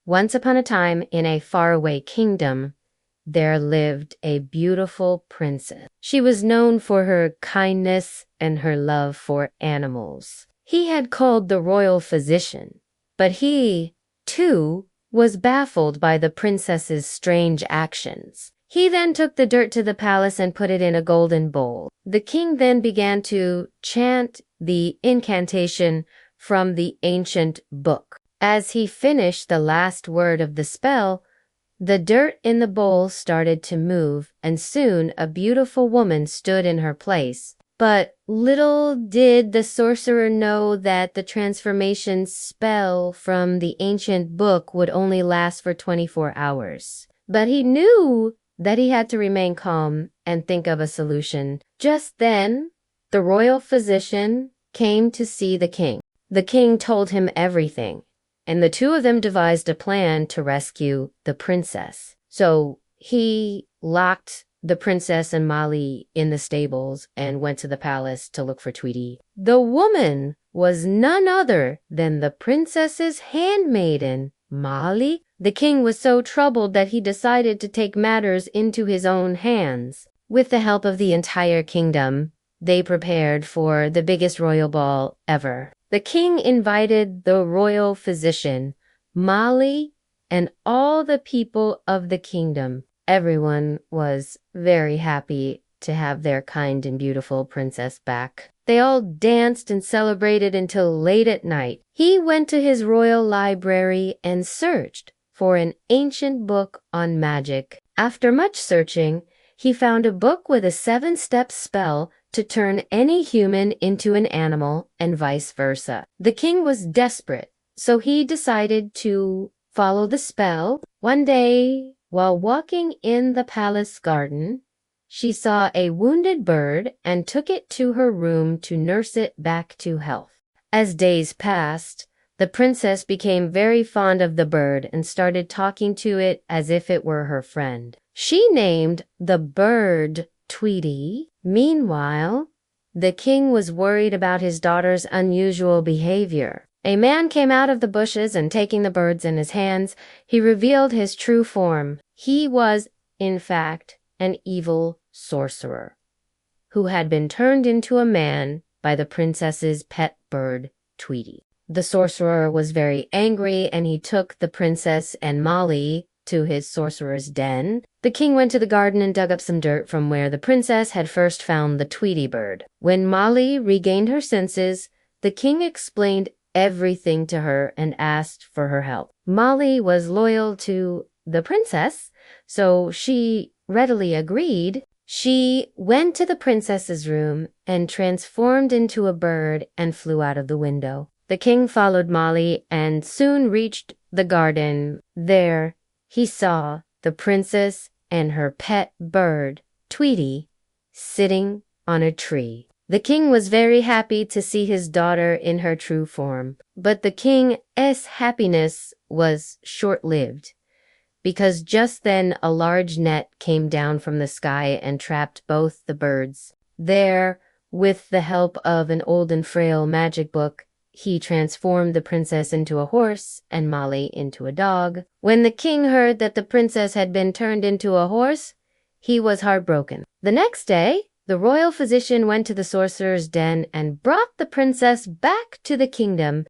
Once upon a time, in a faraway kingdom, there lived a beautiful princess. She was known for her kindness and her love for animals. He had called the royal physician, but he, too, was baffled by the princess's strange actions. He then took the dirt to the palace and put it in a golden bowl. The king then began to chant the incantation from the ancient book. As he finished the last word of the spell, the dirt in the bowl started to move, and soon a beautiful woman stood in her place. But little did the sorcerer know that the transformation spell from the ancient book would only last for 24 hours. But he knew that he had to remain calm and think of a solution. Just then, the royal physician came to see the king. The king told him everything, and the two of them devised a plan to rescue the princess. So he locked the princess and Molly in the stables and went to the palace to look for Tweety. The woman was none other than the princess's handmaiden, Molly. The king was so troubled that he decided to take matters into his own hands. With the help of the entire kingdom, they prepared for the biggest royal ball ever. The king invited the royal physician, Molly, and all the people of the kingdom. Everyone was very happy to have their kind and beautiful princess back. They all danced and celebrated until late at night. He went to his royal library and searched for an ancient book on magic. After much searching, he found a book with a 7-step spell to turn any human into an animal and vice versa. The king was desperate, so he decided to follow the spell. One day, while walking in the palace garden, she saw a wounded bird and took it to her room to nurse it back to health. As days passed, the princess became very fond of the bird and started talking to it as if it were her friend. She named the bird Tweety. Meanwhile, the king was worried about his daughter's unusual behavior. A man came out of the bushes and, taking the birds in his hands, he revealed his true form. He was, in fact, an evil sorcerer who had been turned into a man by the princess's pet bird, Tweety. The sorcerer was very angry, and he took the princess and Molly to his sorcerer's den. The king went to the garden and dug up some dirt from where the princess had first found the Tweety bird. When Molly regained her senses, the king explained everything to her and asked for her help. Molly was loyal to the princess, so she readily agreed. She went to the princess's room and transformed into a bird and flew out of the window. The king followed Molly and soon reached the garden. There, he saw the princess and her pet bird, Tweety, sitting on a tree. The king was very happy to see his daughter in her true form, but the king's happiness was short-lived, because just then a large net came down from the sky and trapped both the birds. There, with the help of an old and frail magic book, he transformed the princess into a horse and Molly into a dog. When the king heard that the princess had been turned into a horse, he was heartbroken. The next day, the royal physician went to the sorcerer's den and brought the princess back to the kingdom